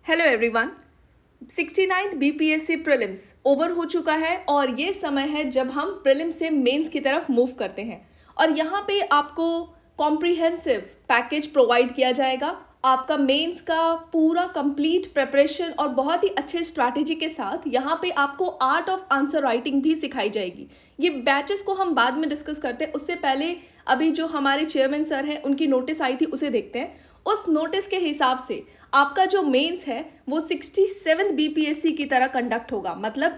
Hello everyone. 69th BPSC prelims over हो चुका है और ये समय है जब हम प्रीलिम्स से मेंस की तरफ मूव करते हैं और यहाँ पे आपको कॉम्प्रिहेंसिव पैकेज प्रोवाइड किया जाएगा। आपका मेंस का पूरा कंप्लीट प्रिपरेशन और बहुत ही अच्छे स्ट्रैटेजी के साथ यहाँ पे आपको आर्ट ऑफ आंसर राइटिंग भी सिखाई जाएगी। ये बैचेस को हम बाद में डिस्कस करते हैं, उससे पहले अभी जो हमारे चेयरमैन सर हैं उनकी नोटिस आई थी उसे देखते हैं। उस नोटिस के हिसाब से आपका जो मेंस है वो 67 बीपीएससी की तरह कंडक्ट होगा, मतलब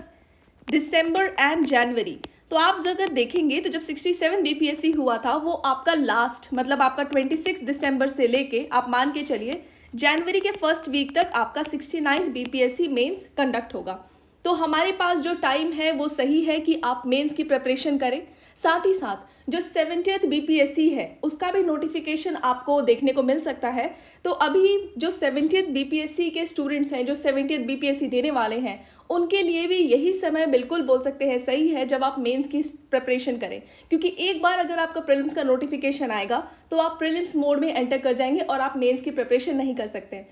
दिसंबर एंड जनवरी। तो आप अगर देखेंगे तो जब 67 बीपीएससी हुआ था वो आपका लास्ट मतलब आपका 26 दिसंबर से लेके आप मान के चलिए जनवरी के फर्स्ट वीक तक आपका 69 बीपीएससी मेंस कंडक्ट होगा। तो हमारे पास जो टाइम है वो सही है कि आप मेंस की प्रिपरेशन करें। साथ ही साथ जो 70th बीपीएससी है उसका भी नोटिफिकेशन आपको देखने को मिल सकता है। तो अभी जो 70th बीपीएससी के स्टूडेंट्स हैं जो 70th बीपीएससी देने वाले हैं उनके लिए भी यही समय बिल्कुल बोल सकते हैं सही है जब आप मेंस की प्रिपरेशन करें, क्योंकि एक बार अगर आपका प्रीलिम्स का नोटिफिकेशन आएगा तो आप प्रीलिम्स मोड में एंटर कर जाएंगे और आप मेंस की प्रिपरेशन नहीं कर सकते।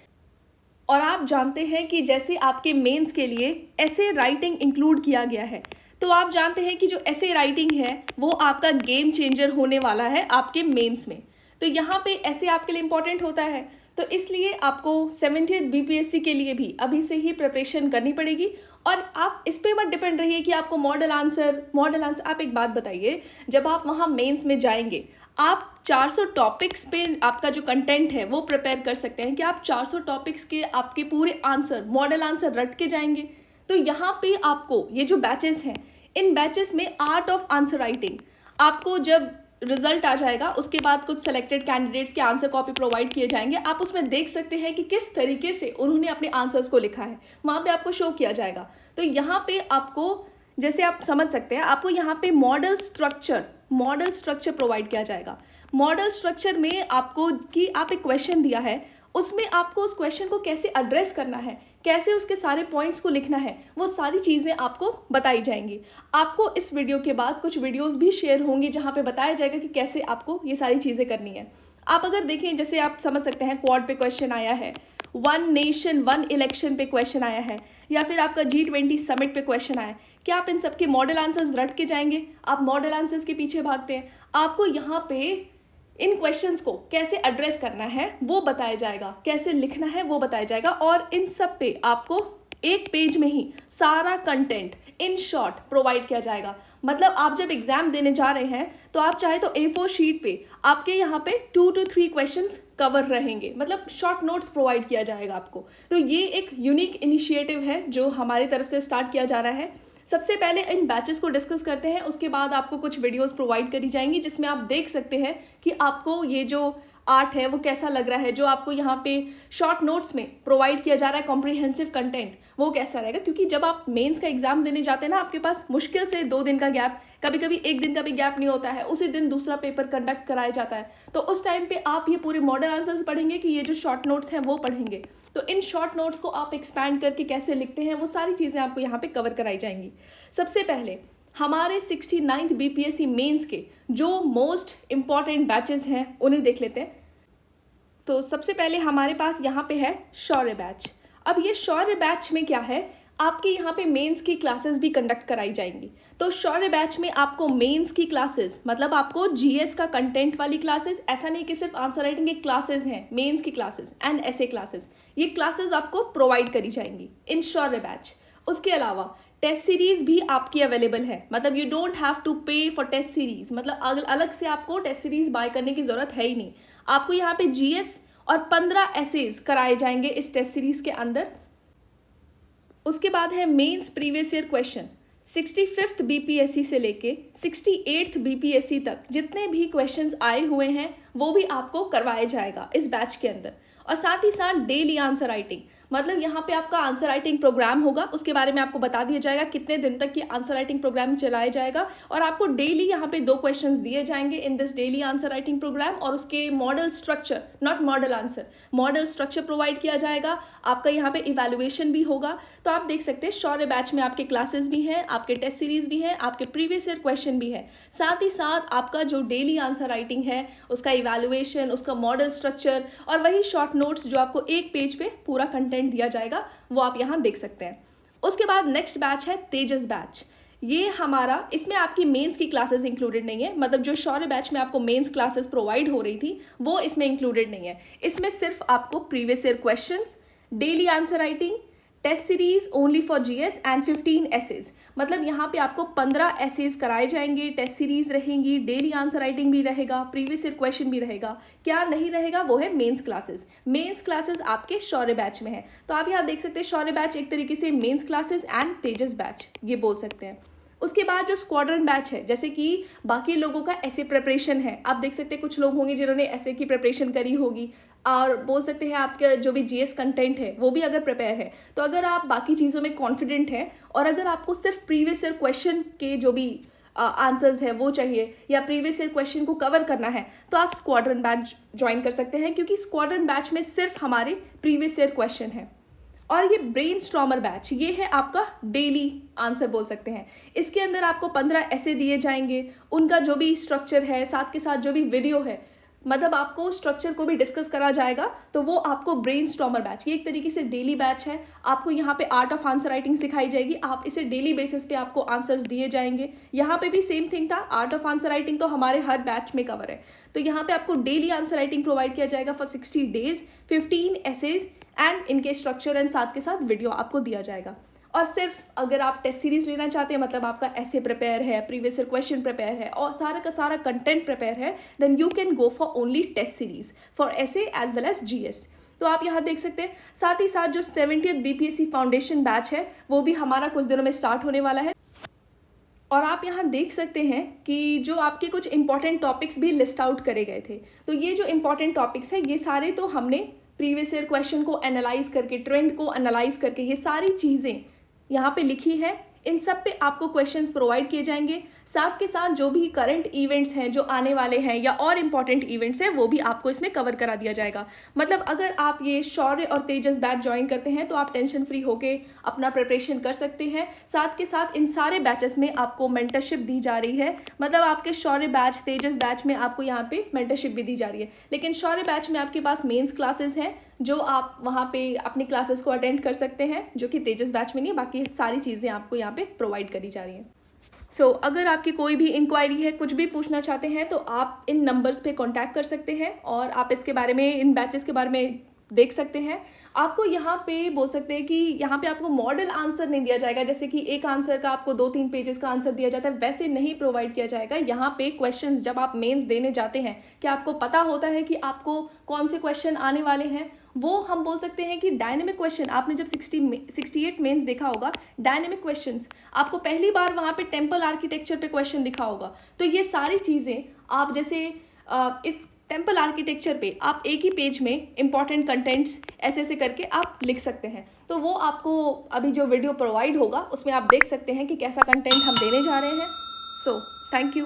और आप जानते हैं कि जैसे आपके मेंस के लिए ऐसे राइटिंग इंक्लूड किया गया है, तो आप जानते हैं कि जो ऐसे राइटिंग है वो आपका गेम चेंजर होने वाला है आपके मेंस में। तो यहाँ पे ऐसे आपके लिए इम्पॉर्टेंट होता है, तो इसलिए आपको 70th बीपीएससी के लिए भी अभी से ही प्रिपरेशन करनी पड़ेगी। और आप इस पे मत डिपेंड रहिए कि आपको मॉडल आंसर आप एक बात बताइए, जब आप वहाँ मेंस में जाएंगे आप 400 टॉपिक्स पे आपका जो कंटेंट है वो प्रिपेयर कर सकते हैं कि आप 400 टॉपिक्स के आपके पूरे आंसर मॉडल आंसर रट के जाएंगे। तो यहाँ पे आपको ये जो बैचेस हैं इन बैचेस में आर्ट ऑफ आंसर राइटिंग आपको जब रिजल्ट आ जाएगा उसके बाद कुछ सेलेक्टेड कैंडिडेट्स के आंसर कॉपी प्रोवाइड किए जाएंगे। आप उसमें देख सकते हैं कि किस तरीके से उन्होंने अपने आंसर्स को लिखा है, वहाँ पे आपको शो किया जाएगा। तो यहाँ पे आपको जैसे आप समझ सकते हैं आपको यहाँ पे मॉडल स्ट्रक्चर प्रोवाइड किया जाएगा। मॉडल स्ट्रक्चर में आपको कि आप एक क्वेश्चन दिया है उसमें आपको उस क्वेश्चन को कैसे एड्रेस करना है, कैसे उसके सारे पॉइंट्स को लिखना है, वो सारी चीज़ें आपको बताई जाएंगी। आपको इस वीडियो के बाद कुछ वीडियोस भी शेयर होंगी जहाँ पे बताया जाएगा कि कैसे आपको ये सारी चीज़ें करनी है। आप अगर देखें जैसे आप समझ सकते हैं क्वाड पे क्वेश्चन आया है, वन नेशन वन इलेक्शन पे क्वेश्चन आया है, या फिर आपका G20 समिट पे क्वेश्चन आया है। क्या आप इन सब के मॉडल आंसर्स रट के जाएंगे? आप मॉडल आंसर्स के पीछे भागते हैं। आपको यहाँ पे इन क्वेश्चंस को कैसे एड्रेस करना है वो बताया जाएगा, कैसे लिखना है वो बताया जाएगा, और इन सब पे आपको एक पेज में ही सारा कंटेंट इन शॉर्ट प्रोवाइड किया जाएगा। मतलब आप जब एग्जाम देने जा रहे हैं तो आप चाहे तो A4 शीट पे आपके यहाँ पे 2 to 3 क्वेश्चंस कवर रहेंगे, मतलब शॉर्ट नोट्स प्रोवाइड किया जाएगा आपको। तो ये एक यूनिक इनिशिएटिव है जो हमारी तरफ से स्टार्ट किया जा रहा है। सबसे पहले इन बैचेस को डिस्कस करते हैं, उसके बाद आपको कुछ वीडियोस प्रोवाइड करी जाएंगी जिसमें आप देख सकते हैं कि आपको ये जो आर्ट है वो कैसा लग रहा है। जो आपको यहाँ पे शॉर्ट नोट्स में प्रोवाइड किया जा रहा है कॉम्प्रिहेंसिव कंटेंट वो कैसा रहेगा, क्योंकि जब आप मेंस का एग्जाम देने जाते हैं ना आपके पास मुश्किल से 2 दिन का गैप, कभी कभी 1 दिन का भी गैप नहीं होता है, उसी दिन दूसरा पेपर कंडक्ट कराया जाता है। तो उस टाइम पे आप ये पूरे मॉडल आंसर्स पढ़ेंगे कि ये जो शॉर्ट नोट्स हैं वो पढ़ेंगे। तो इन शॉर्ट नोट्स को आप एक्सपैंड करके कैसे लिखते हैं वो सारी चीज़ें आपको यहाँ पे कवर कराई जाएंगी। सबसे पहले हमारे 69th बीपीएससी मेंस के जो मोस्ट इम्पॉर्टेंट बैचेस हैं उन्हें देख लेते हैं। तो सबसे पहले हमारे पास यहाँ पे है शौर्य बैच। अब ये शौर्य बैच में क्या है, आपके यहाँ पे मेंस की क्लासेस भी कंडक्ट कराई जाएंगी। तो शौर्य बैच में आपको मेंस की क्लासेस मतलब आपको जीएस का कंटेंट वाली क्लासेस, ऐसा नहीं कि सिर्फ आंसर राइटिंग की क्लासेस हैं, मेंस की क्लासेस एंड ऐसे क्लासेस, ये क्लासेस आपको प्रोवाइड करी जाएंगी इन शौर्य बैच। उसके अलावा टेस्ट सीरीज भी आपकी अवेलेबल है, मतलब यू डोंट हैव टू पे फॉर टेस्ट सीरीज, मतलब अलग से आपको टेस्ट सीरीज बाय करने की जरूरत है ही नहीं। आपको यहाँ पे जीएस और 15 एसेज कराए जाएंगे इस टेस्ट सीरीज के अंदर। उसके बाद है mains previous year question, 65th BPSC से लेके 68th बीपीएससी तक जितने भी क्वेश्चंस आए हुए हैं वो भी आपको करवाया जाएगा इस बैच के अंदर। और साथ ही साथ डेली आंसर राइटिंग, मतलब यहाँ पे आपका आंसर राइटिंग प्रोग्राम होगा, उसके बारे में आपको बता दिया जाएगा कितने दिन तक ये आंसर राइटिंग प्रोग्राम चलाया जाएगा। और आपको डेली यहाँ पे 2 क्वेश्चंस दिए जाएंगे in this daily answer writing program, और उसके model structure, not model answer, model structure provide किया जाएगा। आपका यहाँ पे इवैल्यूएशन भी होगा। तो आप देख सकते हैं शौर्य बैच में आपके क्लासेस भी हैं, आपके टेस्ट सीरीज भी हैं, आपके प्रीवियस ईयर क्वेश्चन भी है, साथ ही साथ आपका जो डेली आंसर राइटिंग है उसका इवैल्यूएशन, उसका मॉडल स्ट्रक्चर और वही शॉर्ट नोट्स जो आपको एक पेज पे पूरा कंटेंट कंटेंट दिया जाएगा वो आप यहाँ देख सकते हैं। उसके बाद नेक्स्ट बैच है तेजस बैच। ये हमारा, इसमें आपकी मेंस की क्लासेस इंक्लूडेड नहीं है, मतलब जो शौर्य बैच में आपको मेंस क्लासेस प्रोवाइड हो रही थी वो इसमें इंक्लूडेड नहीं है। इसमें सिर्फ आपको previous year questions, daily answer writing, test series only for GS and 15 essays, मतलब यहाँ पे आपको 15 एसेज कराए जाएंगे, टेस्ट सीरीज रहेंगी, डेली आंसर राइटिंग भी रहेगा, प्रीवियस ईयर क्वेश्चन भी रहेगा। क्या नहीं रहेगा वो है मेंस क्लासेस। मेंस क्लासेस आपके शौर्य बैच में है, तो आप यहाँ देख सकते हैं शौर्य बैच एक तरीके से mains classes and Tejas batch ये बोल सकते हैं। उसके बाद जो स्क्वाड्रन बैच है, जैसे कि बाकी लोगों का ऐसे प्रिपरेशन है, आप देख सकते हैं कुछ लोग होंगे जिन्होंने ऐसे की प्रिपरेशन करी होगी, और बोल सकते हैं आपका जो भी जीएस कंटेंट है वो भी अगर प्रिपेयर है, तो अगर आप बाकी चीज़ों में कॉन्फिडेंट हैं और अगर आपको सिर्फ प्रीवियस ईयर क्वेश्चन के जो भी आंसर्स है वो चाहिए या प्रीवियस ईयर क्वेश्चन को कवर करना है, तो आप स्क्वाड्रन बैच ज्वाइन कर सकते हैं, क्योंकि स्क्वाड्रन बैच में सिर्फ हमारे प्रीवियस ईयर क्वेश्चन है। और ये ब्रेनस्टॉर्मर बैच, ये है आपका डेली आंसर बोल सकते हैं। इसके अंदर आपको 15 ऐसे दिए जाएंगे, उनका जो भी स्ट्रक्चर है साथ के साथ जो भी वीडियो है, मतलब आपको स्ट्रक्चर को भी डिस्कस करा जाएगा, तो वो आपको ब्रेनस्टॉर्मर बैच, ये एक तरीके से डेली बैच है। आपको यहाँ पे आर्ट ऑफ आंसर राइटिंग सिखाई जाएगी, आप इसे डेली बेसिस पे आपको आंसर्स दिए जाएंगे। यहाँ पे भी सेम थिंग था, आर्ट ऑफ आंसर राइटिंग तो हमारे हर बैच में कवर है, तो यहाँ पे आपको डेली आंसर राइटिंग प्रोवाइड किया जाएगा फॉर 60 डेज, 15 एसेज एंड इनके स्ट्रक्चर एंड साथ के साथ वीडियो आपको दिया जाएगा। और सिर्फ अगर आप टेस्ट सीरीज लेना चाहते हैं, मतलब आपका ऐसे प्रिपेयर है, प्रीवियस ईयर क्वेश्चन प्रिपेयर है और सारा का सारा कंटेंट प्रिपेयर है, then you can go for only test series for essays as well as GS. तो आप यहाँ देख सकते हैं। साथ ही साथ जो 70th बीपीएससी फाउंडेशन बैच है वो भी हमारा कुछ दिनों में स्टार्ट होने वाला है। और आप यहाँ देख सकते हैं कि जो आपके कुछ इंपॉर्टेंट टॉपिक्स भी लिस्ट आउट करे गए थे, तो ये जो इंपॉर्टेंट टॉपिक्स है ये सारे तो हमने प्रीवियस ईयर क्वेश्चन को एनालाइज करके, ट्रेंड को एनालाइज करके ये सारी चीज़ें यहाँ पे लिखी है। इन सब पे आपको क्वेश्चंस प्रोवाइड किए जाएंगे, साथ के साथ जो भी करंट इवेंट्स हैं जो आने वाले हैं या और इम्पॉर्टेंट इवेंट्स हैं वो भी आपको इसमें कवर करा दिया जाएगा। मतलब अगर आप ये शौर्य और तेजस बैच ज्वाइन करते हैं तो आप टेंशन फ्री होके अपना प्रिपरेशन कर सकते हैं। साथ के साथ इन सारे बैचेस में आपको मेंटरशिप दी जा रही है, मतलब आपके शौर्य बैच, तेजस बैच में आपको यहाँ पे मेंटरशिप भी दी जा रही है, लेकिन शौर्य बैच में आपके पास मेंस क्लासेस हैं जो आप वहाँ पे अपनी क्लासेस को अटेंड कर सकते हैं, जो कि तेजस बैच में नहीं, बाकी सारी चीज़ें आपको यहाँ पे प्रोवाइड करी जा रही हैं। सो अगर आपकी कोई भी इंक्वायरी है, कुछ भी पूछना चाहते हैं, तो आप इन नंबर्स पे कांटेक्ट कर सकते हैं और आप इसके बारे में, इन बैचेस के बारे में देख सकते हैं। आपको यहाँ पे बोल सकते हैं कि यहाँ पे आपको मॉडल आंसर नहीं दिया जाएगा, जैसे कि एक आंसर का आपको 2-3 पेजेस का आंसर दिया जाता है, वैसे नहीं प्रोवाइड किया जाएगा। यहाँ पे क्वेश्चंस जब आप मेंस देने जाते हैं, क्या आपको पता होता है कि आपको कौन से क्वेश्चन आने वाले हैं, वो हम बोल सकते हैं कि डायनेमिक क्वेश्चन। आपने जब 68 मेंस देखा होगा, डायनेमिक क्वेश्चंस आपको पहली बार वहाँ पे टेम्पल आर्किटेक्चर पे क्वेश्चन दिखा होगा, तो ये सारी चीज़ें आप जैसे इस टेम्पल आर्किटेक्चर पे आप एक ही पेज में इंपॉर्टेंट कंटेंट्स ऐसे ऐसे करके आप लिख सकते हैं। तो वो आपको अभी जो वीडियो प्रोवाइड होगा उसमें आप देख सकते हैं कि कैसा कंटेंट हम देने जा रहे हैं। So thank you.